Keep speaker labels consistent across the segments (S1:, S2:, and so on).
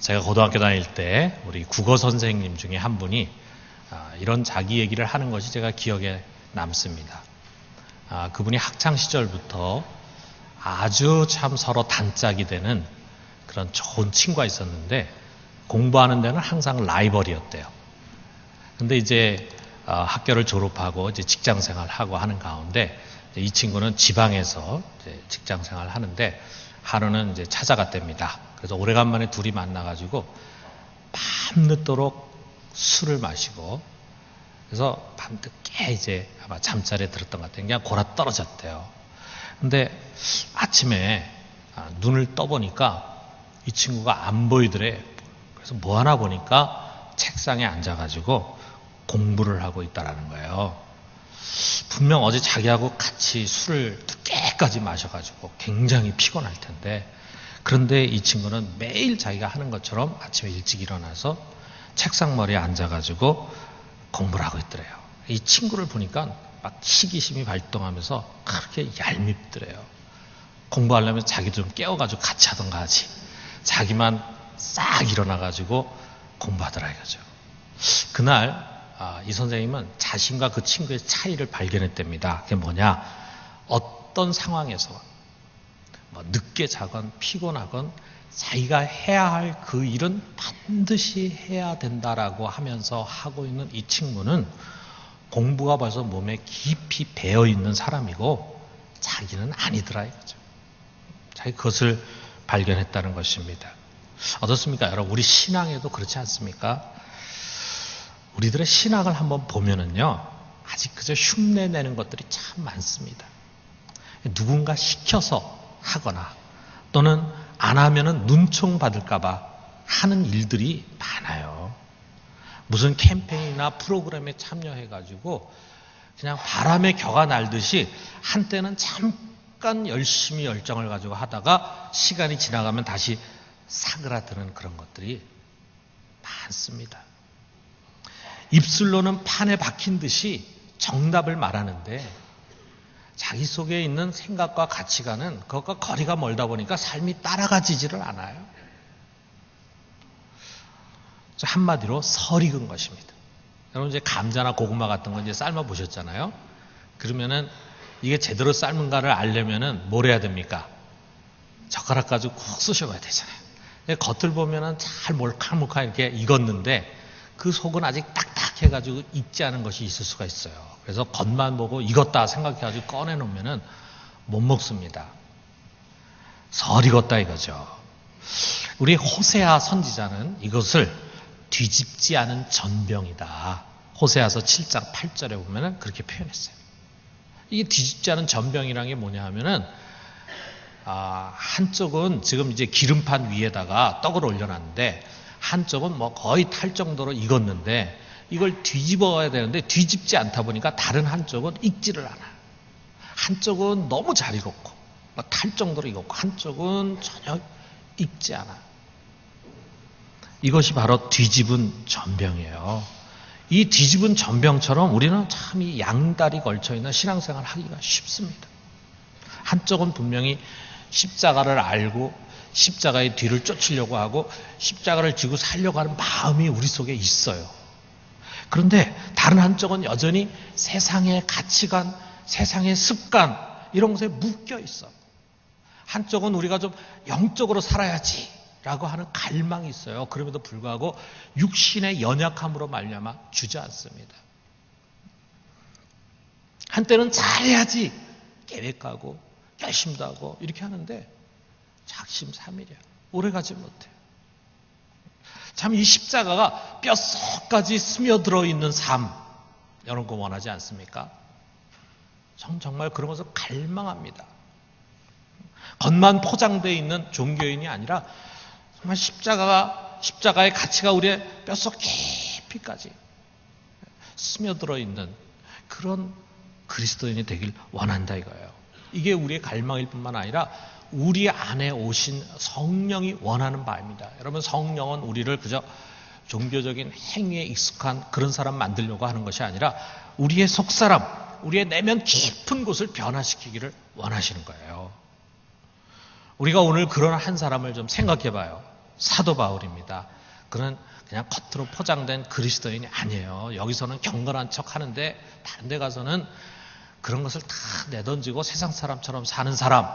S1: 제가 고등학교 다닐 때 우리 국어 선생님 중에 한 분이 이런 자기 얘기를 하는 것이 제가 기억에 남습니다. 그분이 학창 시절부터 아주 참 서로 단짝이 되는 그런 좋은 친구가 있었는데 공부하는 데는 항상 라이벌이었대요. 근데 이제 학교를 졸업하고 이제 직장 생활하고 하는 가운데 이 친구는 지방에서 이제 직장 생활을 하는데 하루는 이제 찾아갔답니다. 그래서 오래간만에 둘이 만나가지고 밤늦도록 술을 마시고 그래서 밤늦게 이제 아마 잠자리에 들었던 것 같아요. 그냥 골아 떨어졌대요. 근데 아침에 눈을 떠보니까 이 친구가 안 보이더래. 그래서 뭐 하나 보니까 책상에 앉아가지고 공부를 하고 있다라는 거예요. 분명 어제 자기하고 같이 술을 늦게까지 마셔가지고 굉장히 피곤할 텐데 그런데 이 친구는 매일 자기가 하는 것처럼 아침에 일찍 일어나서 책상 머리에 앉아가지고 공부를 하고 있더래요. 이 친구를 보니까 막 시기심이 발동하면서 그렇게 얄밉더래요. 공부하려면 자기도 좀 깨워가지고 같이 하던가 하지. 자기만 싹 일어나가지고 공부하더라 이거죠. 그날 이 선생님은 자신과 그 친구의 차이를 발견했답니다. 그게 뭐냐? 어떤 상황에서 늦게 자건 피곤하건 자기가 해야 할 그 일은 반드시 해야 된다라고 하면서 하고 있는 이 친구는 공부가 벌써 몸에 깊이 배어있는 사람이고 자기는 아니더라 이거죠. 자기 그것을 발견했다는 것입니다. 어떻습니까? 여러분 우리 신앙에도 그렇지 않습니까? 우리들의 신앙을 한번 보면은요 아직 그저 흉내내는 것들이 참 많습니다. 누군가 시켜서 하거나 또는 안 하면은 눈총 받을까봐 하는 일들이 많아요. 무슨 캠페인이나 프로그램에 참여해가지고 그냥 바람에 겨가 날듯이 한때는 잠깐 열심히 열정을 가지고 하다가 시간이 지나가면 다시 사그라드는 그런 것들이 많습니다. 입술로는 판에 박힌 듯이 정답을 말하는데 자기 속에 있는 생각과 가치관은 그것과 거리가 멀다 보니까 삶이 따라가지지를 않아요. 한마디로 설익은 것입니다. 여러분 이제 감자나 고구마 같은 거 이제 삶아 보셨잖아요. 그러면은 이게 제대로 삶은가를 알려면은 뭘 해야 됩니까? 젓가락 가지고 콕 쑤셔봐야 되잖아요. 겉을 보면은 잘 몰캉몰캉 이렇게 익었는데 그 속은 아직 딱딱해가지고 익지 않은 것이 있을 수가 있어요. 그래서 겉만 보고 익었다 생각해가지고 꺼내놓으면은 못 먹습니다. 설 익었다 이거죠. 우리 호세아 선지자는 이것을 뒤집지 않은 전병이다. 호세아서 7장 8절에 보면은 그렇게 표현했어요. 이게 뒤집지 않은 전병이라는 게 뭐냐 하면은 한쪽은 지금 이제 기름판 위에다가 떡을 올려놨는데 한쪽은 뭐 거의 탈 정도로 익었는데 이걸 뒤집어야 되는데 뒤집지 않다 보니까 다른 한쪽은 익지를 않아요. 한쪽은 너무 잘 익었고 탈 정도로 익었고 한쪽은 전혀 익지 않아요. 이것이 바로 뒤집은 전병이에요. 이 뒤집은 전병처럼 우리는 참 이 양다리 걸쳐있는 신앙생활을 하기가 쉽습니다. 한쪽은 분명히 십자가를 알고 십자가의 뒤를 쫓으려고 하고 십자가를 지고 살려고 하는 마음이 우리 속에 있어요. 그런데 다른 한쪽은 여전히 세상의 가치관, 세상의 습관 이런 것에 묶여 있어. 한쪽은 우리가 좀 영적으로 살아야지 라고 하는 갈망이 있어요. 그럼에도 불구하고 육신의 연약함으로 말미암아 주저앉습니다. 한때는 잘해야지 계획하고 결심도 하고 이렇게 하는데 작심삼일이야. 오래가지 못해. 참 이 십자가가 뼛속까지 스며들어 있는 삶 이런 거 원하지 않습니까? 전 정말 그런 것을 갈망합니다. 겉만 포장되어 있는 종교인이 아니라 정말 십자가의 가치가 우리의 뼛속 깊이까지 스며들어 있는 그런 그리스도인이 되길 원한다 이거예요. 이게 우리의 갈망일 뿐만 아니라 우리 안에 오신 성령이 원하는 바입니다. 여러분 성령은 우리를 그저 종교적인 행위에 익숙한 그런 사람 만들려고 하는 것이 아니라 우리의 속사람, 우리의 내면 깊은 곳을 변화시키기를 원하시는 거예요. 우리가 오늘 그런 한 사람을 좀 생각해 봐요. 사도 바울입니다. 그는 그냥 겉으로 포장된 그리스도인이 아니에요. 여기서는 경건한 척 하는데 다른 데 가서는 그런 것을 다 내던지고 세상 사람처럼 사는 사람.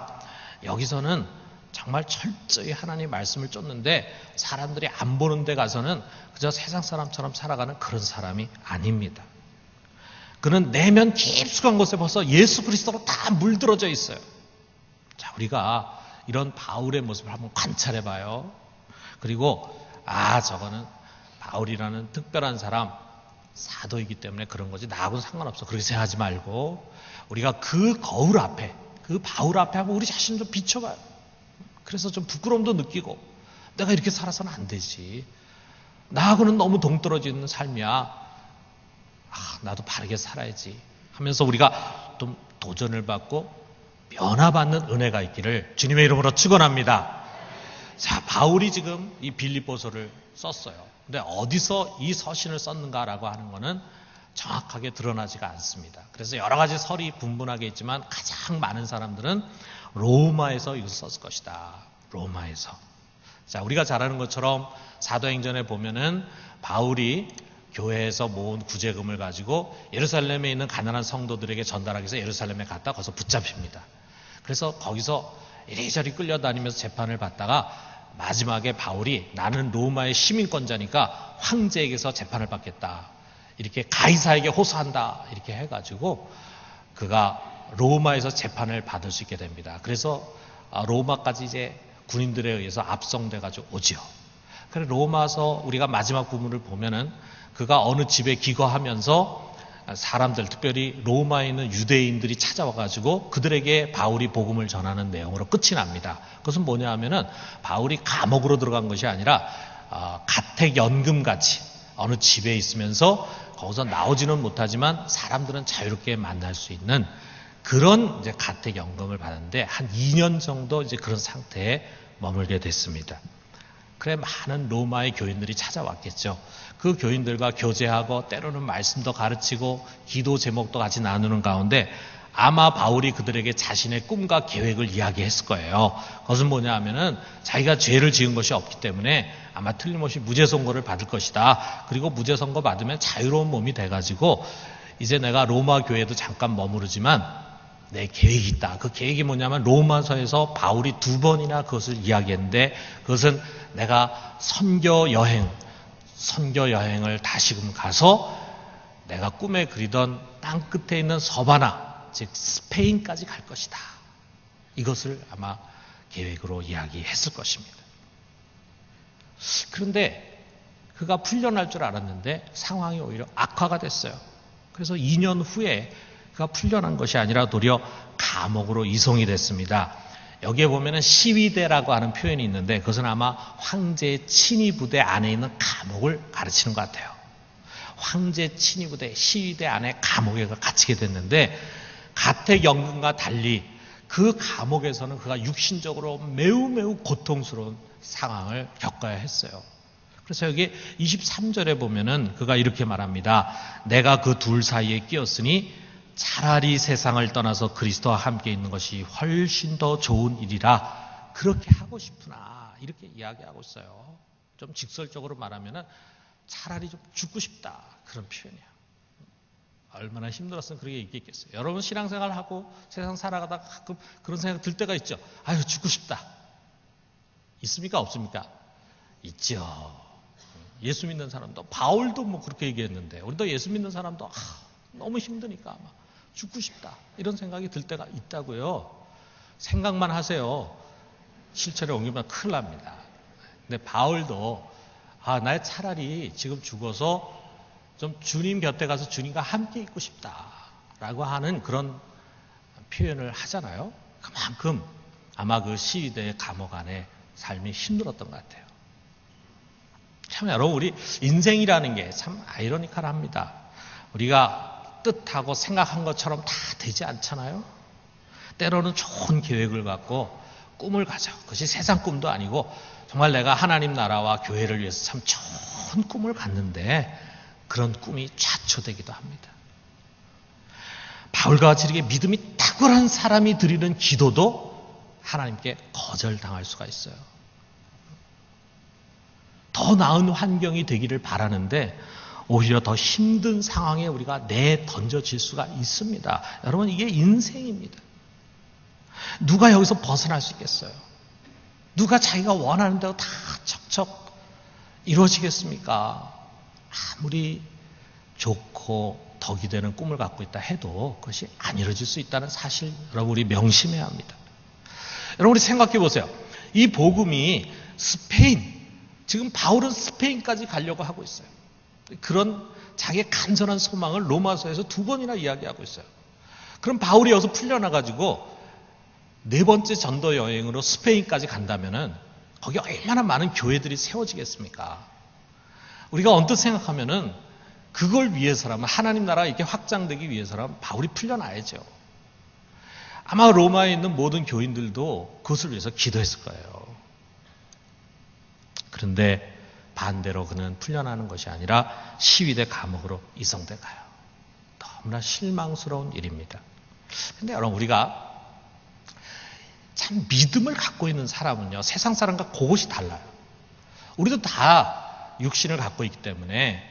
S1: 여기서는 정말 철저히 하나님 말씀을 쫓는데 사람들이 안 보는 데 가서는 그저 세상 사람처럼 살아가는 그런 사람이 아닙니다. 그는 내면 깊숙한 곳에 벌써 예수 그리스도로 다 물들어져 있어요. 자, 우리가 이런 바울의 모습을 한번 관찰해 봐요. 그리고 저거는 바울이라는 특별한 사람, 사도이기 때문에 그런 거지 나하고는 상관없어. 그렇게 생각하지 말고 우리가 그 거울 앞에, 그 바울 앞에 한번 우리 자신을 좀 비춰봐요. 그래서 좀 부끄러움도 느끼고 내가 이렇게 살아서는 안 되지. 나하고는 너무 동떨어지는 삶이야. 나도 바르게 살아야지 하면서 우리가 좀 도전을 받고 변화받는 은혜가 있기를 주님의 이름으로 축원합니다. 자, 바울이 지금 이 빌립보서를 썼어요. 근데 어디서 이 서신을 썼는가라고 하는 거는 정확하게 드러나지가 않습니다. 그래서 여러 가지 설이 분분하게 있지만 가장 많은 사람들은 로마에서 이것을 썼을 것이다. 로마에서. 자, 우리가 잘 아는 것처럼 사도행전에 보면은 바울이 교회에서 모은 구제금을 가지고 예루살렘에 있는 가난한 성도들에게 전달하기 위해서 예루살렘에 갔다 거기서 붙잡힙니다. 그래서 거기서 이리저리 끌려다니면서 재판을 받다가 마지막에 바울이 나는 로마의 시민권자니까 황제에게서 재판을 받겠다. 이렇게 가이사에게 호소한다. 이렇게 해가지고 그가 로마에서 재판을 받을 수 있게 됩니다. 그래서 로마까지 이제 군인들에 의해서 압송돼가지고 오지요. 그래 로마서 우리가 마지막 부분을 보면은 그가 어느 집에 기거하면서 사람들, 특별히 로마에 있는 유대인들이 찾아와가지고 그들에게 바울이 복음을 전하는 내용으로 끝이 납니다. 그것은 뭐냐 하면은 바울이 감옥으로 들어간 것이 아니라 가택연금같이 어느 집에 있으면서 거기서 나오지는 못하지만 사람들은 자유롭게 만날 수 있는 그런 이제 가택연금을 받았는데 한 2년 정도 이제 그런 상태에 머물게 됐습니다. 그래 많은 로마의 교인들이 찾아왔겠죠. 그 교인들과 교제하고 때로는 말씀도 가르치고 기도 제목도 같이 나누는 가운데 아마 바울이 그들에게 자신의 꿈과 계획을 이야기했을 거예요. 그것은 뭐냐 하면은 자기가 죄를 지은 것이 없기 때문에 아마 틀림없이 무죄 선고를 받을 것이다. 그리고 무죄 선고 받으면 자유로운 몸이 돼가지고 이제 내가 로마 교회도 잠깐 머무르지만 내 계획이 있다. 그 계획이 뭐냐면 로마서에서 바울이 2번이나 그것을 이야기했는데 그것은 내가 선교 여행을 다시금 가서 내가 꿈에 그리던 땅 끝에 있는 서바나, 즉 스페인까지 갈 것이다. 이것을 아마 계획으로 이야기했을 것입니다. 그런데 그가 풀려날 줄 알았는데 상황이 오히려 악화가 됐어요. 그래서 2년 후에 그가 풀려난 것이 아니라 도리어 감옥으로 이송이 됐습니다. 여기에 보면은 시위대라고 하는 표현이 있는데 그것은 아마 황제의 친위 부대 안에 있는 감옥을 가르치는 것 같아요. 황제 친위 부대, 시위대 안에 감옥에 갇히게 됐는데 가택연금과 달리 그 감옥에서는 그가 육신적으로 매우 고통스러운 상황을 겪어야 했어요. 그래서 여기 23절에 보면은 그가 이렇게 말합니다. 내가 그 둘 사이에 끼었으니 차라리 세상을 떠나서 그리스도와 함께 있는 것이 훨씬 더 좋은 일이라 그렇게 하고 싶으나 이렇게 이야기하고 있어요. 좀 직설적으로 말하면은 차라리 좀 죽고 싶다 그런 표현이에요. 얼마나 힘들었으면 그렇게 얘기했겠어요. 여러분 신앙생활 하고 세상 살아가다가 가끔 그런 생각 들 때가 있죠. 아유 죽고 싶다. 있습니까 없습니까? 있죠. 예수 믿는 사람도 바울도 뭐 그렇게 얘기했는데 우리도 예수 믿는 사람도 너무 힘드니까 아마 죽고 싶다 이런 생각이 들 때가 있다고요. 생각만 하세요. 실체를 옮기면 큰일 납니다. 근데 바울도 나 차라리 지금 죽어서 좀 주님 곁에 가서 주님과 함께 있고 싶다라고 하는 그런 표현을 하잖아요. 그만큼 아마 그 시위대의 감옥 안에 삶이 힘들었던 것 같아요. 참 여러분 우리 인생이라는 게 참 아이러니컬합니다. 우리가 뜻하고 생각한 것처럼 다 되지 않잖아요. 때로는 좋은 계획을 갖고 꿈을 가져. 그것이 세상 꿈도 아니고 정말 내가 하나님 나라와 교회를 위해서 참 좋은 꿈을 갖는데 그런 꿈이 좌초되기도 합니다. 바울과 같이 이렇게 믿음이 탁월한 사람이 드리는 기도도 하나님께 거절당할 수가 있어요. 더 나은 환경이 되기를 바라는데 오히려 더 힘든 상황에 우리가 내던져질 수가 있습니다. 여러분, 이게 인생입니다. 누가 여기서 벗어날 수 있겠어요? 누가 자기가 원하는 대로 다 척척 이루어지겠습니까? 아무리 좋고 덕이 되는 꿈을 갖고 있다 해도 그것이 안 이루어질 수 있다는 사실, 여러분, 우리 명심해야 합니다. 여러분, 우리 생각해 보세요. 이 복음이 스페인, 지금 바울은 스페인까지 가려고 하고 있어요. 그런 자기의 간절한 소망을 로마서에서 2번이나 이야기하고 있어요. 그럼 바울이 여기서 풀려나가지고 4번째 전도 여행으로 스페인까지 간다면은 거기 얼마나 많은 교회들이 세워지겠습니까? 우리가 언뜻 생각하면은 그걸 위해서라면, 하나님 나라가 이렇게 확장되기 위해서라면 바울이 풀려나야죠. 아마 로마에 있는 모든 교인들도 그것을 위해서 기도했을 거예요. 그런데 반대로 그는 풀려나는 것이 아니라 시위대 감옥으로 이송돼 가요. 너무나 실망스러운 일입니다. 근데 여러분, 우리가 참 믿음을 갖고 있는 사람은요, 세상 사람과 그것이 달라요. 우리도 다 육신을 갖고 있기 때문에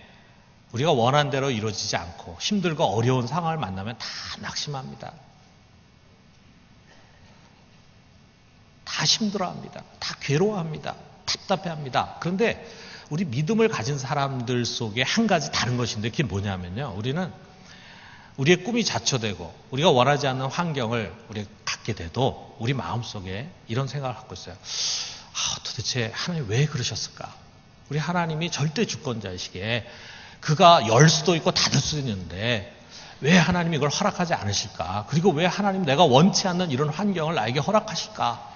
S1: 우리가 원한 대로 이루어지지 않고 힘들고 어려운 상황을 만나면 다 낙심합니다. 다 힘들어합니다. 다 괴로워합니다. 답답해합니다. 그런데 우리 믿음을 가진 사람들 속에 한 가지 다른 것인데, 그게 뭐냐면요, 우리는 우리의 꿈이 자초되고 우리가 원하지 않는 환경을 우리가 갖게 돼도 우리 마음속에 이런 생각을 갖고 있어요. 도대체 하나님 왜 그러셨을까? 우리 하나님이 절대 주권자이시기에 그가 열 수도 있고 닫을 수도 있는데 왜 하나님이 이걸 허락하지 않으실까? 그리고 왜 하나님 내가 원치 않는 이런 환경을 나에게 허락하실까?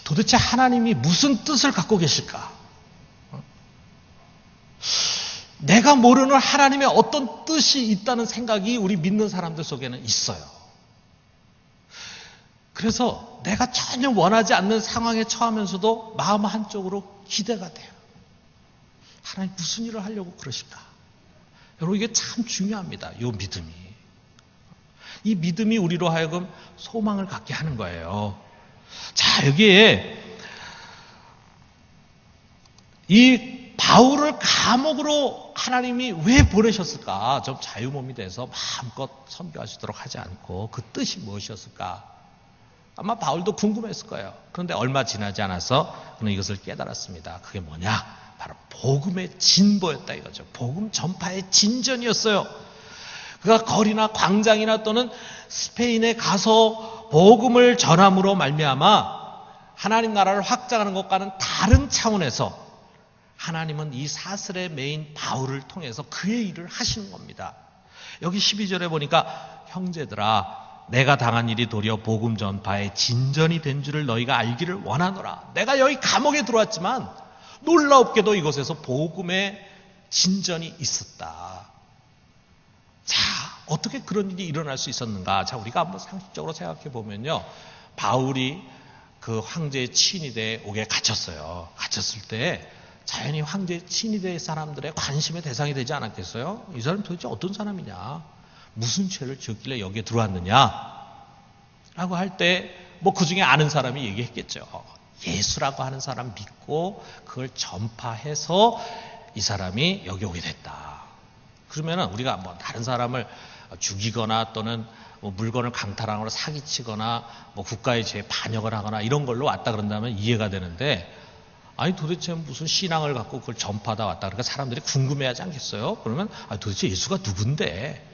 S1: 도대체 하나님이 무슨 뜻을 갖고 계실까? 내가 모르는 하나님의 어떤 뜻이 있다는 생각이 우리 믿는 사람들 속에는 있어요. 그래서 내가 전혀 원하지 않는 상황에 처하면서도 마음 한쪽으로 기대가 돼요. 하나님 무슨 일을 하려고 그러실까? 여러분, 이게 참 중요합니다. 이 믿음이. 이 믿음이 우리로 하여금 소망을 갖게 하는 거예요. 자, 여기에 이 바울을 감옥으로 하나님이 왜 보내셨을까? 좀 자유몸이 돼서 마음껏 선교할 수 있도록 하지 않고 그 뜻이 무엇이었을까? 아마 바울도 궁금했을 거예요. 그런데 얼마 지나지 않아서 그는 이것을 깨달았습니다. 그게 뭐냐? 바로 복음의 진보였다 이거죠. 복음 전파의 진전이었어요. 그가 거리나 광장이나 또는 스페인에 가서 복음을 전함으로 말미암아 하나님 나라를 확장하는 것과는 다른 차원에서 하나님은 이 사슬의 메인 바울을 통해서 그의 일을 하시는 겁니다. 여기 12절에 보니까 형제들아, 내가 당한 일이 도리어 복음 전파의 진전이 된 줄을 너희가 알기를 원하노라. 내가 여기 감옥에 들어왔지만 놀라웁게도 이곳에서 복음의 진전이 있었다. 자, 어떻게 그런 일이 일어날 수 있었는가? 자, 우리가 한번 상식적으로 생각해 보면요, 바울이 그 황제의 친위대에 옥에 갇혔어요. 갇혔을 때 자연히 황제의 친위대 사람들의 관심의 대상이 되지 않았겠어요? 이 사람이 도대체 어떤 사람이냐? 무슨 죄를 지었길래 여기에 들어왔느냐? 라고 할 때 뭐 그 중에 아는 사람이 얘기했겠죠. 예수라고 하는 사람 믿고 그걸 전파해서 이 사람이 여기 오게 됐다. 그러면은 우리가 뭐 다른 사람을 죽이거나 또는 뭐 물건을 강탈하거나 사기치거나 뭐 국가의 죄에 반역을 하거나 이런 걸로 왔다 그런다면 이해가 되는데, 아니 도대체 무슨 신앙을 갖고 그걸 전파하다 왔다 그러니까 사람들이 궁금해하지 않겠어요? 그러면 도대체 예수가 누군데?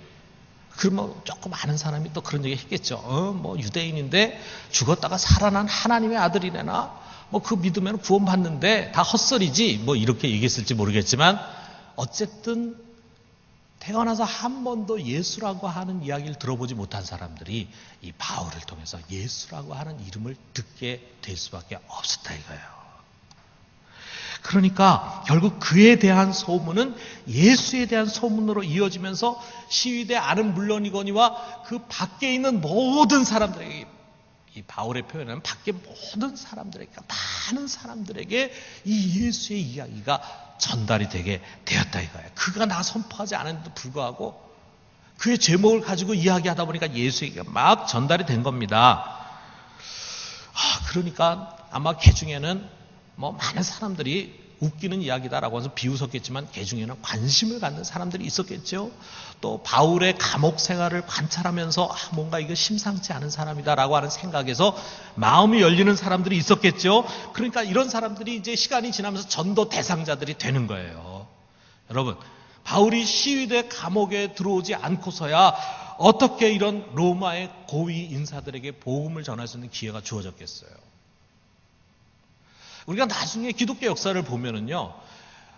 S1: 그러면 조금 아는 사람이 또 그런 얘기 했겠죠. 뭐 유대인인데 죽었다가 살아난 하나님의 아들이래나? 뭐 그 믿으면 구원받는데 다 헛소리지? 뭐 이렇게 얘기했을지 모르겠지만 어쨌든 태어나서 한 번도 예수라고 하는 이야기를 들어보지 못한 사람들이 이 바울을 통해서 예수라고 하는 이름을 듣게 될 수밖에 없었다 이거예요. 그러니까 결국 그에 대한 소문은 예수에 대한 소문으로 이어지면서 시위대 안은 물론이거니와 그 밖에 있는 모든 사람들에게, 이 바울의 표현은 밖에 모든 사람들에게, 많은 사람들에게 이 예수의 이야기가 전달이 되게 되었다 이거예요. 그가 나 선포하지 않았는데도 불구하고 그의 제목을 가지고 이야기하다 보니까 예수 얘기가 막 전달이 된 겁니다. 그러니까 아마 개 중에는 뭐 많은 사람들이 웃기는 이야기다라고 해서 비웃었겠지만 그 중에는 관심을 갖는 사람들이 있었겠죠. 또 바울의 감옥 생활을 관찰하면서 뭔가 이거 심상치 않은 사람이다라고 하는 생각에서 마음이 열리는 사람들이 있었겠죠. 그러니까 이런 사람들이 이제 시간이 지나면서 전도 대상자들이 되는 거예요. 여러분, 바울이 시위대 감옥에 들어오지 않고서야 어떻게 이런 로마의 고위 인사들에게 복음을 전할 수 있는 기회가 주어졌겠어요. 우리가 나중에 기독교 역사를 보면은요,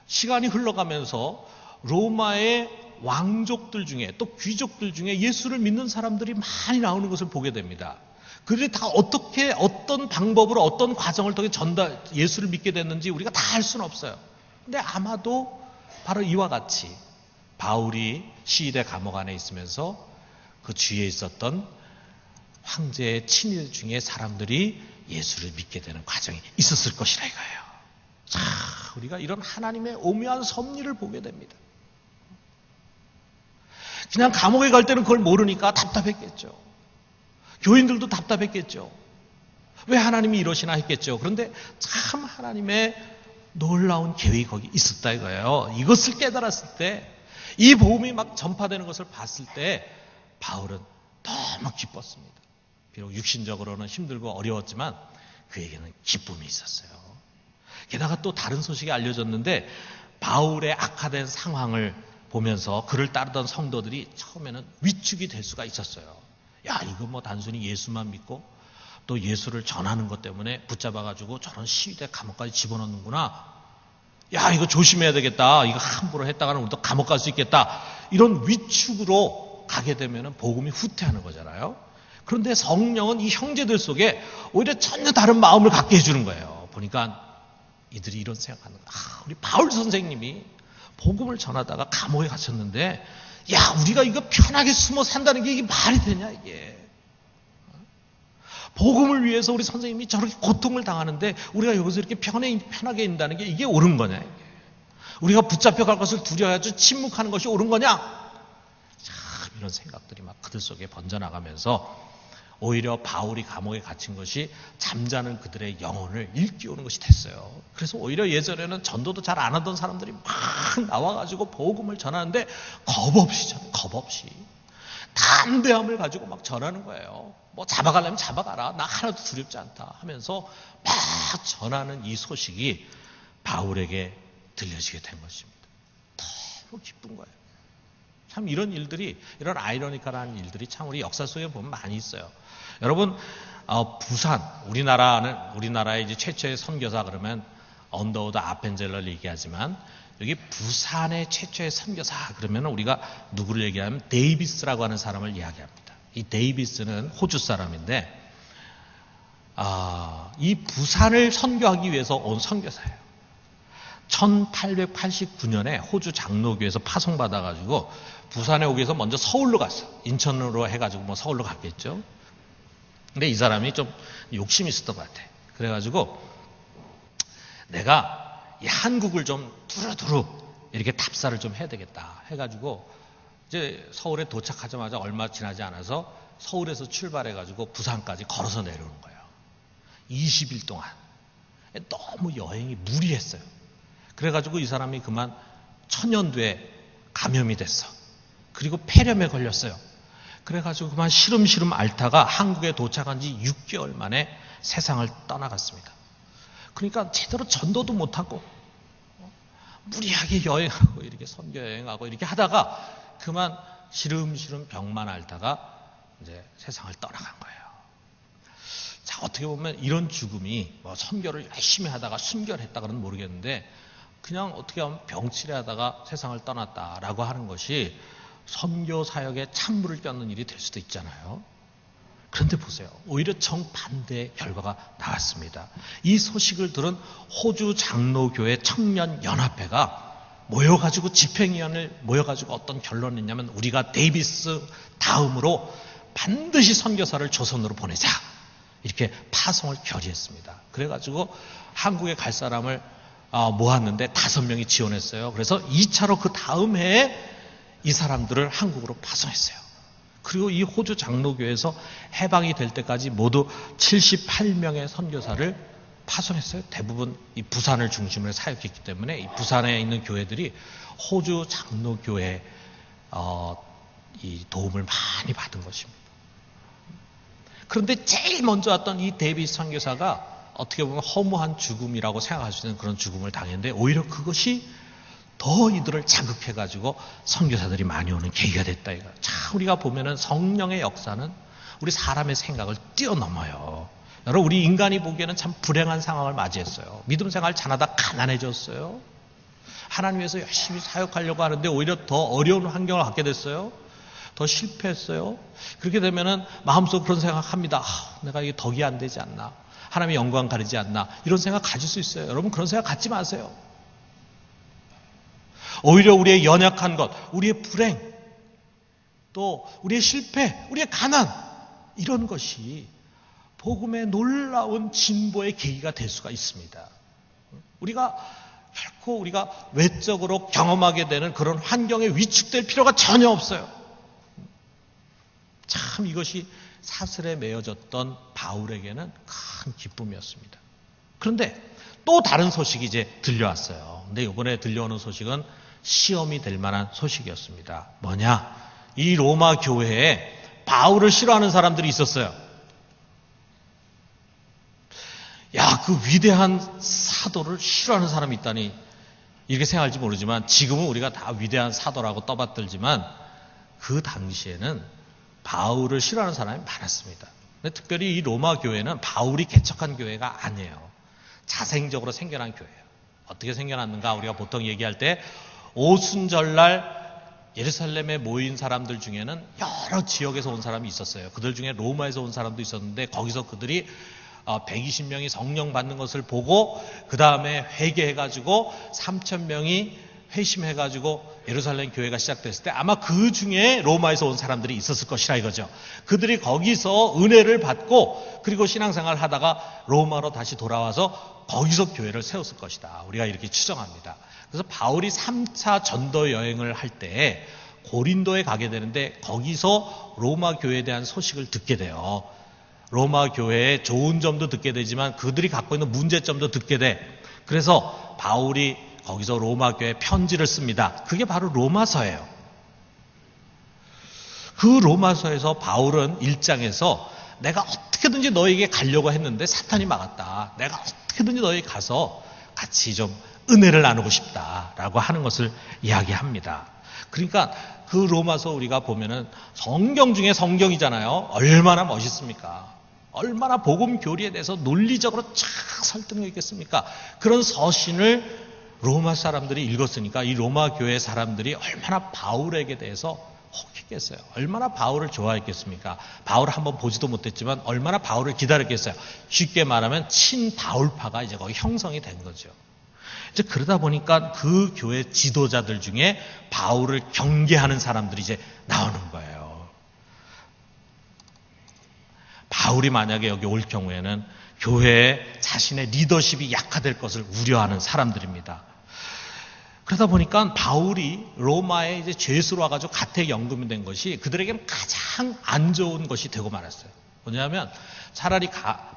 S1: 시간이 흘러가면서 로마의 왕족들 중에 또 귀족들 중에 예수를 믿는 사람들이 많이 나오는 것을 보게 됩니다. 그들이 다 어떻게 어떤 방법으로 어떤 과정을 통해 예수를 믿게 됐는지 우리가 다 알 수는 없어요. 근데 아마도 바로 이와 같이 바울이 시위대 감옥 안에 있으면서 그 주위에 있었던 황제의 친일 중에 사람들이 예수를 믿게 되는 과정이 있었을 것이라 이거예요. 자, 우리가 이런 하나님의 오묘한 섭리를 보게 됩니다. 그냥 감옥에 갈 때는 그걸 모르니까 답답했겠죠. 교인들도 답답했겠죠. 왜 하나님이 이러시나 했겠죠. 그런데 참 하나님의 놀라운 계획이 거기 있었다 이거예요. 이것을 깨달았을 때, 이 복음이 막 전파되는 것을 봤을 때 바울은 너무 기뻤습니다. 비록 육신적으로는 힘들고 어려웠지만 그에게는 기쁨이 있었어요. 게다가 또 다른 소식이 알려졌는데, 바울의 악화된 상황을 보면서 그를 따르던 성도들이 처음에는 위축이 될 수가 있었어요. 야, 이거 뭐 단순히 예수만 믿고 또 예수를 전하는 것 때문에 붙잡아가지고 저런 시위대 감옥까지 집어넣는구나. 야, 이거 조심해야 되겠다. 이거 함부로 했다가는 우리도 감옥 갈 수 있겠다. 이런 위축으로 가게 되면 복음이 후퇴하는 거잖아요. 그런데 성령은 이 형제들 속에 오히려 전혀 다른 마음을 갖게 해주는 거예요. 보니까 이들이 이런 생각하는 거예요. 우리 바울 선생님이 복음을 전하다가 감옥에 갇혔는데, 야, 우리가 이거 편하게 숨어 산다는 게 이게 말이 되냐 이게. 복음을 위해서 우리 선생님이 저렇게 고통을 당하는데 우리가 여기서 이렇게 편하게 있다는 게 이게 옳은 거냐 이게. 우리가 붙잡혀갈 것을 두려워하지 침묵하는 것이 옳은 거냐. 참 이런 생각들이 막 그들 속에 번져나가면서 오히려 바울이 감옥에 갇힌 것이 잠자는 그들의 영혼을 일깨우는 것이 됐어요. 그래서 오히려 예전에는 전도도 잘 안 하던 사람들이 막 나와가지고 복음을 전하는데 겁없이 담대함을 가지고 막 전하는 거예요. 뭐 잡아가려면 잡아가라. 나 하나도 두렵지 않다 하면서 막 전하는 이 소식이 바울에게 들려지게 된 것입니다. 너무 기쁜 거예요. 참 이런 일들이, 이런 아이러니컬한 일들이 참 우리 역사 속에 보면 많이 있어요. 여러분, 부산, 우리나라의 이제 최초의 선교사 그러면 언더우드 아펜젤러를 얘기하지만, 여기 부산의 최초의 선교사 그러면 우리가 누구를 얘기하면 데이비스라고 하는 사람을 이야기합니다. 이 데이비스는 호주 사람인데, 이 부산을 선교하기 위해서 온 선교사예요. 1889년에 호주 장로교에서 파송받아가지고 부산에 오기 위해서 먼저 서울로 갔어. 인천으로 해가지고 뭐 서울로 갔겠죠. 근데 이 사람이 좀 욕심이 있었던 것 같아. 그래가지고 내가 이 한국을 좀 두루두루 이렇게 탑사를 좀 해야 되겠다 해가지고 이제 서울에 도착하자마자 얼마 지나지 않아서 서울에서 출발해가지고 부산까지 걸어서 내려오는 거예요. 20일 동안. 너무 여행이 무리했어요. 그래가지고 이 사람이 그만 천연두에 감염이 됐어. 그리고 폐렴에 걸렸어요. 그래가지고 그만 시름시름 앓다가 한국에 도착한 지 6개월 만에 세상을 떠나갔습니다. 그러니까 제대로 전도도 못하고 무리하게 여행하고 이렇게 선교 여행하고 이렇게 하다가 그만 시름시름 병만 앓다가 이제 세상을 떠나간 거예요. 자, 어떻게 보면 이런 죽음이 뭐 선교를 열심히 하다가 순결했다고는 모르겠는데 그냥 어떻게 하면 병치레하다가 세상을 떠났다라고 하는 것이 선교 사역에 찬물을 껴는 일이 될 수도 있잖아요. 그런데 보세요. 오히려 정반대의 결과가 나왔습니다. 이 소식을 들은 호주 장로교회 청년연합회가 모여가지고 집행위원을 모여가지고 어떤 결론을 냈냐면 우리가 데이비스 다음으로 반드시 선교사를 조선으로 보내자. 이렇게 파송을 결의했습니다. 그래가지고 한국에 갈 사람을 모았는데 5명이 지원했어요. 그래서 2차로 그 다음 해에 이 사람들을 한국으로 파송했어요. 그리고 이 호주 장로교에서 해방이 될 때까지 모두 78명의 선교사를 파손했어요. 대부분 이 부산을 중심으로 사역했기 때문에 이 부산에 있는 교회들이 호주 장로교회 이 도움을 많이 받은 것입니다. 그런데 제일 먼저 왔던 이 데이비스 선교사가 어떻게 보면 허무한 죽음이라고 생각할 수 있는 그런 죽음을 당했는데 오히려 그것이 더 이들을 자극해가지고 선교사들이 많이 오는 계기가 됐다 이거. 자, 우리가 보면은 성령의 역사는 우리 사람의 생각을 뛰어넘어요. 여러분, 우리 인간이 보기에는 참 불행한 상황을 맞이했어요. 믿음 생활 잘하다 가난해졌어요. 하나님 위해서 열심히 사역하려고 하는데 오히려 더 어려운 환경을 갖게 됐어요. 더 실패했어요. 그렇게 되면은 마음속으로 그런 생각합니다. 내가 이게 덕이 안 되지 않나? 하나님의 영광 가리지 않나? 이런 생각 가질 수 있어요. 여러분, 그런 생각 갖지 마세요. 오히려 우리의 연약한 것, 우리의 불행, 또 우리의 실패, 우리의 가난, 이런 것이 복음의 놀라운 진보의 계기가 될 수가 있습니다. 결코 우리가 외적으로 경험하게 되는 그런 환경에 위축될 필요가 전혀 없어요. 참 이것이 사슬에 매어졌던 바울에게는 큰 기쁨이었습니다. 그런데 또 다른 소식이 이제 들려왔어요. 근데 이번에 들려오는 소식은 시험이 될 만한 소식이었습니다. 뭐냐? 이 로마 교회에 바울을 싫어하는 사람들이 있었어요. 야, 그 위대한 사도를 싫어하는 사람이 있다니, 이렇게 생각할지 모르지만 지금은 우리가 다 위대한 사도라고 떠받들지만 그 당시에는 바울을 싫어하는 사람이 많았습니다. 근데 특별히 이 로마 교회는 바울이 개척한 교회가 아니에요. 자생적으로 생겨난 교회예요. 어떻게 생겨났는가? 우리가 보통 얘기할 때 오순절날 예루살렘에 모인 사람들 중에는 여러 지역에서 온 사람이 있었어요. 그들 중에 로마에서 온 사람도 있었는데 거기서 그들이 120명이 성령 받는 것을 보고 그 다음에 회개해가지고 3,000명이 회심해가지고 예루살렘 교회가 시작됐을 때 아마 그 중에 로마에서 온 사람들이 있었을 것이라 이거죠. 그들이 거기서 은혜를 받고 그리고 신앙생활을 하다가 로마로 다시 돌아와서 거기서 교회를 세웠을 것이다. 우리가 이렇게 추정합니다. 그래서 바울이 3차 전도 여행을 할 때 고린도에 가게 되는데 거기서 로마 교회에 대한 소식을 듣게 돼요. 로마 교회의 좋은 점도 듣게 되지만 그들이 갖고 있는 문제점도 듣게 돼. 그래서 바울이 거기서 로마 교회에 편지를 씁니다. 그게 바로 로마서예요. 그 로마서에서 바울은 1장에서 내가 어떻게든지 너에게 가려고 했는데 사탄이 막았다. 내가 어떻게든지 너에게 가서 같이 좀 은혜를 나누고 싶다라고 하는 것을 이야기합니다. 그러니까 그 로마서 우리가 보면은 성경 중에 성경이잖아요. 얼마나 멋있습니까? 얼마나 복음 교리에 대해서 논리적으로 쫙 설득력 있겠습니까? 그런 서신을 로마 사람들이 읽었으니까 이 로마 교회 사람들이 얼마나 바울에게 대해서 혹했겠어요. 얼마나 바울을 좋아했겠습니까? 바울을 한번 보지도 못했지만 얼마나 바울을 기다렸겠어요. 쉽게 말하면 친바울파가 이제 거기 형성이 된 거죠. 이제 그러다 보니까 그 교회 지도자들 중에 바울을 경계하는 사람들이 이제 나오는 거예요. 바울이 만약에 여기 올 경우에는 교회에 자신의 리더십이 약화될 것을 우려하는 사람들입니다. 그러다 보니까 바울이 로마에 이제 죄수로 와가지고 가택연금이 된 것이 그들에게는 가장 안 좋은 것이 되고 말았어요. 뭐냐면 차라리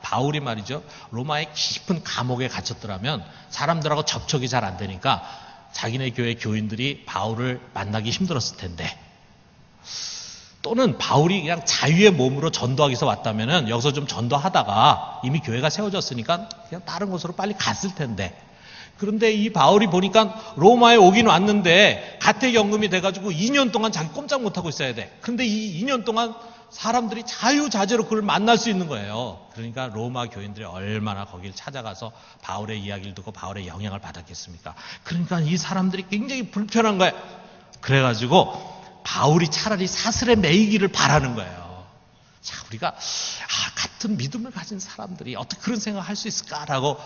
S1: 바울이 말이죠. 로마의 깊은 감옥에 갇혔더라면 사람들하고 접촉이 잘 안 되니까 자기네 교회 교인들이 바울을 만나기 힘들었을 텐데 또는 바울이 그냥 자유의 몸으로 전도하기 위해서 왔다면은 여기서 좀 전도하다가 이미 교회가 세워졌으니까 그냥 다른 곳으로 빨리 갔을 텐데 그런데 이 바울이 보니까 로마에 오긴 왔는데 가택연금이 돼가지고 2년 동안 자기 꼼짝 못하고 있어야 돼. 그런데 이 2년 동안 사람들이 자유자재로 그를 만날 수 있는 거예요. 그러니까 로마 교인들이 얼마나 거기를 찾아가서 바울의 이야기를 듣고 바울의 영향을 받았겠습니까? 그러니까 이 사람들이 굉장히 불편한 거예요. 그래가지고 바울이 차라리 사슬에 매이기를 바라는 거예요. 자, 우리가 같은 믿음을 가진 사람들이 어떻게 그런 생각을 할 수 있을까라고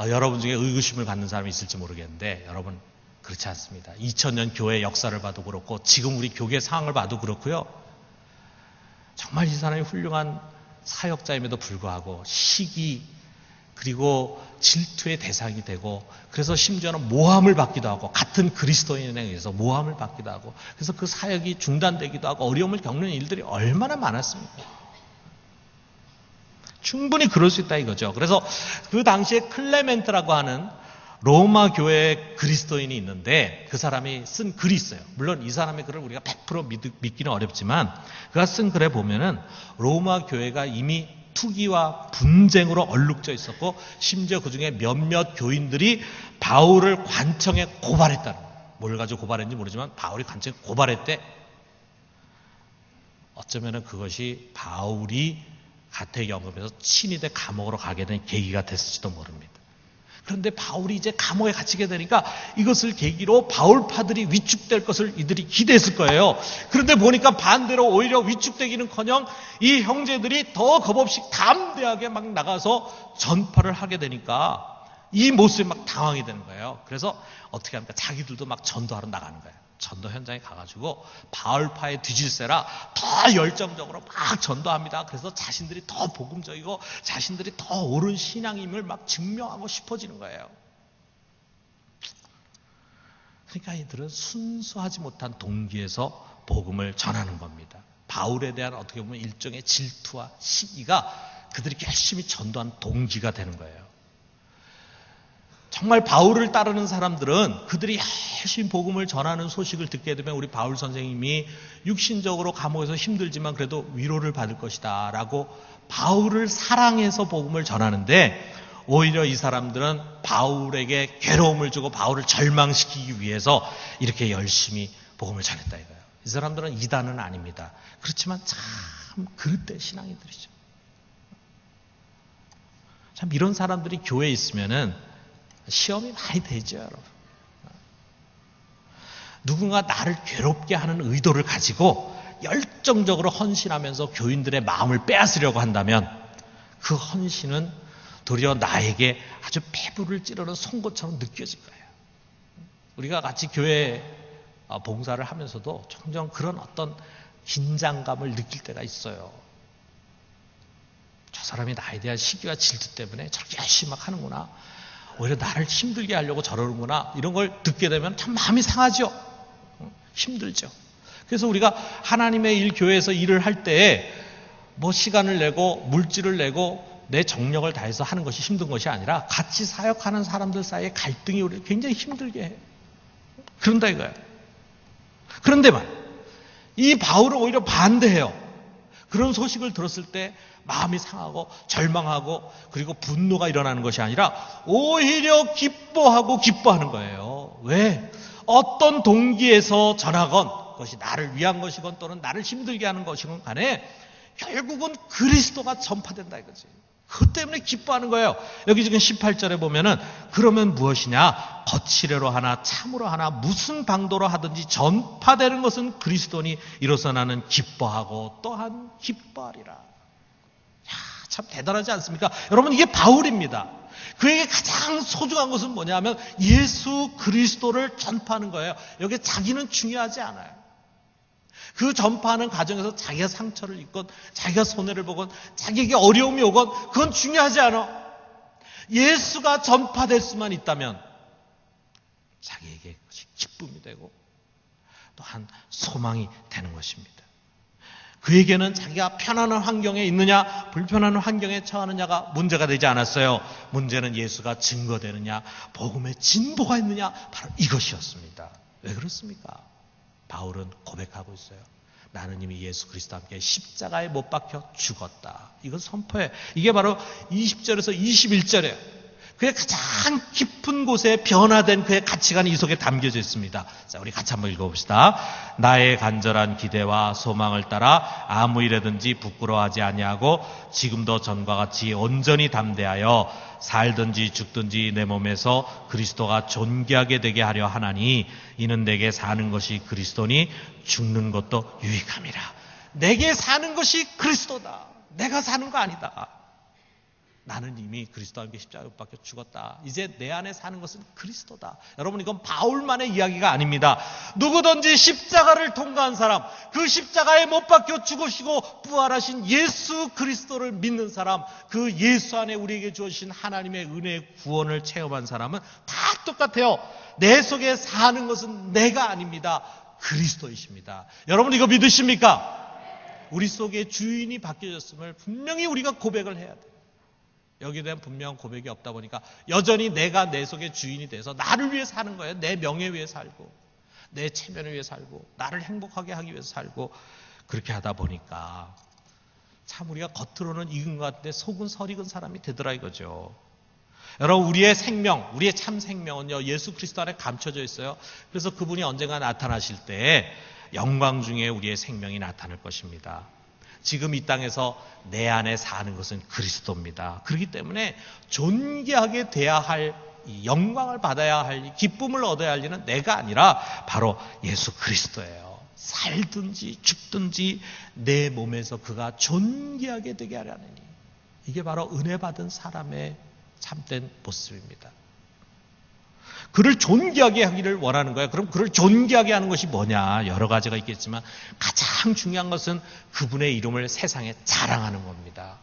S1: 여러분 중에 의구심을 갖는 사람이 있을지 모르겠는데 여러분 그렇지 않습니다. 2000년 교회 역사를 봐도 그렇고 지금 우리 교계 상황을 봐도 그렇고요. 정말 이 사람이 훌륭한 사역자임에도 불구하고 시기 그리고 질투의 대상이 되고 그래서 심지어는 모함을 받기도 하고 같은 그리스도인에 의해서 모함을 받기도 하고 그래서 그 사역이 중단되기도 하고 어려움을 겪는 일들이 얼마나 많았습니까? 충분히 그럴 수 있다 이거죠. 그래서 그 당시에 클레멘트라고 하는 로마 교회 그리스도인이 있는데 그 사람이 쓴 글이 있어요. 물론 이 사람의 글을 우리가 100% 믿기는 어렵지만 그가 쓴 글에 보면은 로마 교회가 이미 투기와 분쟁으로 얼룩져 있었고 심지어 그 중에 몇몇 교인들이 바울을 관청에 고발했다는 거예요. 뭘 가지고 고발했는지 모르지만 바울이 관청에 고발했대. 어쩌면은 그것이 바울이 가택연금에서 친위대 감옥으로 가게 된 계기가 됐을지도 모릅니다. 그런데 바울이 이제 감옥에 갇히게 되니까 이것을 계기로 바울파들이 위축될 것을 이들이 기대했을 거예요. 그런데 보니까 반대로 오히려 위축되기는커녕 이 형제들이 더 겁없이 담대하게 막 나가서 전파를 하게 되니까 이 모습에 막 당황이 되는 거예요. 그래서 어떻게 합니까? 자기들도 막 전도하러 나가는 거예요. 전도 현장에 가가지고 바울파에 뒤질세라 더 열정적으로 막 전도합니다. 그래서 자신들이 더 복음적이고 자신들이 더 옳은 신앙임을 막 증명하고 싶어지는 거예요. 그러니까 이들은 순수하지 못한 동기에서 복음을 전하는 겁니다. 바울에 대한 어떻게 보면 일종의 질투와 시기가 그들이 열심히 전도한 동기가 되는 거예요. 정말 바울을 따르는 사람들은 그들이 열심히 복음을 전하는 소식을 듣게 되면 우리 바울 선생님이 육신적으로 감옥에서 힘들지만 그래도 위로를 받을 것이다 라고 바울을 사랑해서 복음을 전하는데 오히려 이 사람들은 바울에게 괴로움을 주고 바울을 절망시키기 위해서 이렇게 열심히 복음을 전했다 이거예요. 이 사람들은 이단은 아닙니다. 그렇지만 참 그릇된 신앙인들이죠. 참 이런 사람들이 교회에 있으면은 시험이 많이 되죠, 여러분. 누군가 나를 괴롭게 하는 의도를 가지고 열정적으로 헌신하면서 교인들의 마음을 빼앗으려고 한다면 그 헌신은 도리어 나에게 아주 폐부를 찌르는 송곳처럼 느껴질 거예요. 우리가 같이 교회 봉사를 하면서도 종종 그런 어떤 긴장감을 느낄 때가 있어요. 저 사람이 나에 대한 시기와 질투 때문에 저렇게 열심히 막 하는구나. 오히려 나를 힘들게 하려고 저러는구나. 이런 걸 듣게 되면 참 마음이 상하죠. 힘들죠. 그래서 우리가 하나님의 일 교회에서 일을 할 때 뭐 시간을 내고 물질을 내고 내 정력을 다해서 하는 것이 힘든 것이 아니라 같이 사역하는 사람들 사이의 갈등이 우리를 굉장히 힘들게 해요. 그런다 이거예요. 그런데만 이 바울은 오히려 반대해요. 그런 소식을 들었을 때 마음이 상하고 절망하고 그리고 분노가 일어나는 것이 아니라 오히려 기뻐하고 기뻐하는 거예요. 왜? 어떤 동기에서 전하건 그것이 나를 위한 것이건 또는 나를 힘들게 하는 것이건 간에 결국은 그리스도가 전파된다 이거지. 그것 때문에 기뻐하는 거예요. 여기 지금 18절에 보면은 그러면 무엇이냐? 거칠애로 하나 참으로 하나 무슨 방도로 하든지 전파되는 것은 그리스도니 이로써 나는 기뻐하고 또한 기뻐하리라. 야, 참 대단하지 않습니까? 여러분 이게 바울입니다. 그에게 가장 소중한 것은 뭐냐면 예수 그리스도를 전파하는 거예요. 여기 자기는 중요하지 않아요. 그 전파하는 과정에서 자기가 상처를 입건 자기가 손해를 보건 자기에게 어려움이 오건 그건 중요하지 않아. 예수가 전파될 수만 있다면 자기에게 그것이 기쁨이 되고 또한 소망이 되는 것입니다. 그에게는 자기가 편안한 환경에 있느냐 불편한 환경에 처하느냐가 문제가 되지 않았어요. 문제는 예수가 증거되느냐 복음의 진보가 있느냐 바로 이것이었습니다. 왜 그렇습니까? 바울은 고백하고 있어요. 나는 이미 예수 그리스도와 함께 십자가에 못 박혀 죽었다. 이건 선포해. 이게 바로 20절에서 21절이에요. 그의 가장 깊은 곳에 변화된 그의 가치관이 이 속에 담겨져 있습니다. 자, 우리 같이 한번 읽어봅시다. 나의 간절한 기대와 소망을 따라 아무 일에든지 부끄러워하지 아니하고 지금도 전과 같이 온전히 담대하여 살든지 죽든지 내 몸에서 그리스도가 존귀하게 되게 하려 하나니 이는 내게 사는 것이 그리스도니 죽는 것도 유익함이라. 내게 사는 것이 그리스도다. 내가 사는 거 아니다. 나는 이미 그리스도와 함께 십자가에 못 박혀 죽었다. 이제 내 안에 사는 것은 그리스도다. 여러분 이건 바울만의 이야기가 아닙니다. 누구든지 십자가를 통과한 사람, 그 십자가에 못 박혀 죽으시고 부활하신 예수 그리스도를 믿는 사람, 그 예수 안에 우리에게 주어진 하나님의 은혜의 구원을 체험한 사람은 다 똑같아요. 내 속에 사는 것은 내가 아닙니다. 그리스도이십니다. 여러분 이거 믿으십니까? 우리 속에 주인이 바뀌어졌음을 분명히 우리가 고백을 해야 돼요. 여기에 대한 분명한 고백이 없다 보니까 여전히 내가 내 속의 주인이 돼서 나를 위해 사는 거예요. 내 명예 위해 살고 내 체면을 위해 살고 나를 행복하게 하기 위해서 살고 그렇게 하다 보니까 참 우리가 겉으로는 익은 것 같은데 속은 설익은 사람이 되더라 이거죠. 여러분 우리의 생명, 우리의 참 생명은요 예수 그리스도 안에 감춰져 있어요. 그래서 그분이 언젠가 나타나실 때 영광 중에 우리의 생명이 나타날 것입니다. 지금 이 땅에서 내 안에 사는 것은 그리스도입니다. 그렇기 때문에 존귀하게 돼야 할 영광을 받아야 할 기쁨을 얻어야 할 일은 내가 아니라 바로 예수 그리스도예요. 살든지 죽든지 내 몸에서 그가 존귀하게 되게 하려니 이게 바로 은혜 받은 사람의 참된 모습입니다. 그를 존귀하게 하기를 원하는 거예요. 그럼 그를 존귀하게 하는 것이 뭐냐? 여러 가지가 있겠지만 가장 중요한 것은 그분의 이름을 세상에 자랑하는 겁니다.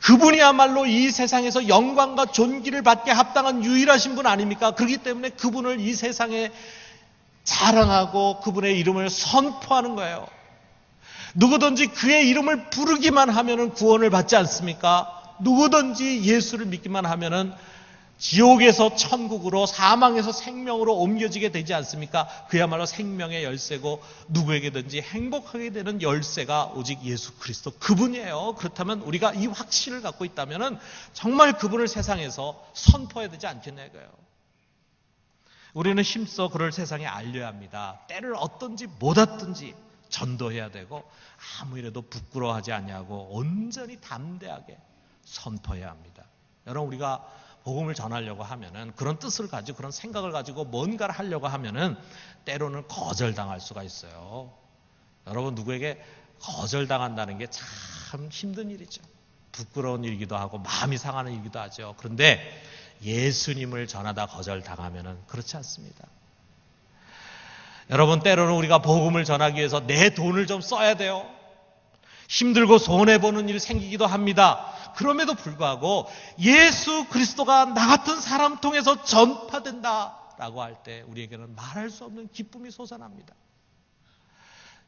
S1: 그분이야말로 이 세상에서 영광과 존귀를 받게 합당한 유일하신 분 아닙니까? 그렇기 때문에 그분을 이 세상에 자랑하고 그분의 이름을 선포하는 거예요. 누구든지 그의 이름을 부르기만 하면은 구원을 받지 않습니까? 누구든지 예수를 믿기만 하면은 지옥에서 천국으로 사망에서 생명으로 옮겨지게 되지 않습니까? 그야말로 생명의 열쇠고 누구에게든지 행복하게 되는 열쇠가 오직 예수 그리스도 그분이에요. 그렇다면 우리가 이 확신을 갖고 있다면 정말 그분을 세상에서 선포해야 되지 않겠냐 이거예요. 우리는 힘써 그를 세상에 알려야 합니다. 때를 얻든지 못 얻든지 전도해야 되고 아무 일에도 부끄러워하지 않냐고 온전히 담대하게 선포해야 합니다. 여러분 우리가 복음을 전하려고 하면은 그런 뜻을 가지고 그런 생각을 가지고 뭔가를 하려고 하면은 때로는 거절당할 수가 있어요. 여러분 누구에게 거절당한다는 게 참 힘든 일이죠. 부끄러운 일이기도 하고 마음이 상하는 일이기도 하죠. 그런데 예수님을 전하다 거절당하면은 그렇지 않습니다. 여러분 때로는 우리가 복음을 전하기 위해서 내 돈을 좀 써야 돼요. 힘들고 손해보는 일이 생기기도 합니다. 그럼에도 불구하고 예수 그리스도가 나 같은 사람 통해서 전파된다라고 할 때 우리에게는 말할 수 없는 기쁨이 솟아납니다.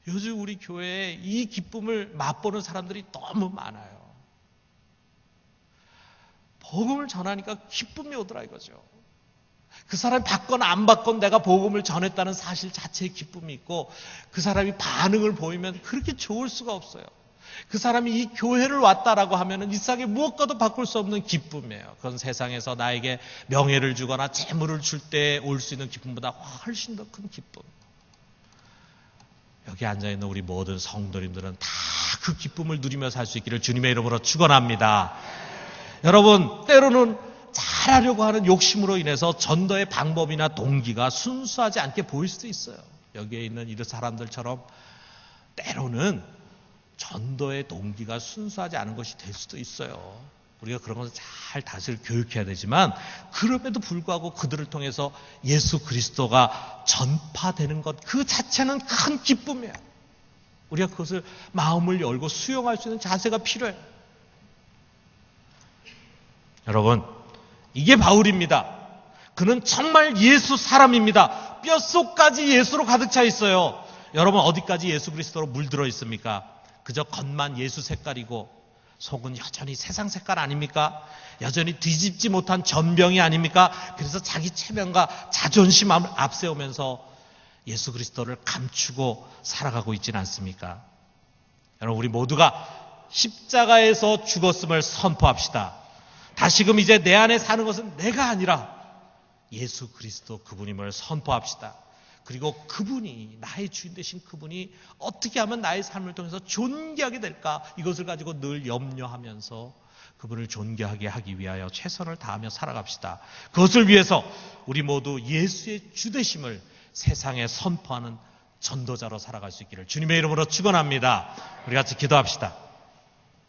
S1: 요즘 우리 교회에 이 기쁨을 맛보는 사람들이 너무 많아요. 복음을 전하니까 기쁨이 오더라 이거죠. 그 사람이 받건 안 받건 내가 복음을 전했다는 사실 자체의 기쁨이 있고 그 사람이 반응을 보이면 그렇게 좋을 수가 없어요. 그 사람이 이 교회를 왔다라고 하면은 이 세상에 무엇과도 바꿀 수 없는 기쁨이에요. 그건 세상에서 나에게 명예를 주거나 재물을 줄 때 올 수 있는 기쁨보다 훨씬 더 큰 기쁨. 여기 앉아있는 우리 모든 성도님들은 다 그 기쁨을 누리며 살 수 있기를 주님의 이름으로 축원합니다. 여러분 때로는 잘하려고 하는 욕심으로 인해서 전도의 방법이나 동기가 순수하지 않게 보일 수도 있어요. 여기에 있는 이런 사람들처럼 때로는 전도의 동기가 순수하지 않은 것이 될 수도 있어요. 우리가 그런 것을 잘 다스려 교육해야 되지만 그럼에도 불구하고 그들을 통해서 예수 그리스도가 전파되는 것 그 자체는 큰 기쁨이에요. 우리가 그것을 마음을 열고 수용할 수 있는 자세가 필요해요. 여러분 이게 바울입니다. 그는 정말 예수 사람입니다. 뼛속까지 예수로 가득 차 있어요. 여러분 어디까지 예수 그리스도로 물들어 있습니까? 그저 겉만 예수 색깔이고 속은 여전히 세상 색깔 아닙니까? 여전히 뒤집지 못한 전병이 아닙니까? 그래서 자기 체면과 자존심을 앞세우면서 예수 그리스도를 감추고 살아가고 있지는 않습니까? 여러분 우리 모두가 십자가에서 죽었음을 선포합시다. 다시금 이제 내 안에 사는 것은 내가 아니라 예수 그리스도 그분임을 선포합시다. 그리고 그분이 나의 주인 되신 그분이 어떻게 하면 나의 삶을 통해서 존귀하게 될까 이것을 가지고 늘 염려하면서 그분을 존귀하게 하기 위하여 최선을 다하며 살아갑시다. 그것을 위해서 우리 모두 예수의 주 되심을 세상에 선포하는 전도자로 살아갈 수 있기를 주님의 이름으로 축원합니다. 우리 같이 기도합시다.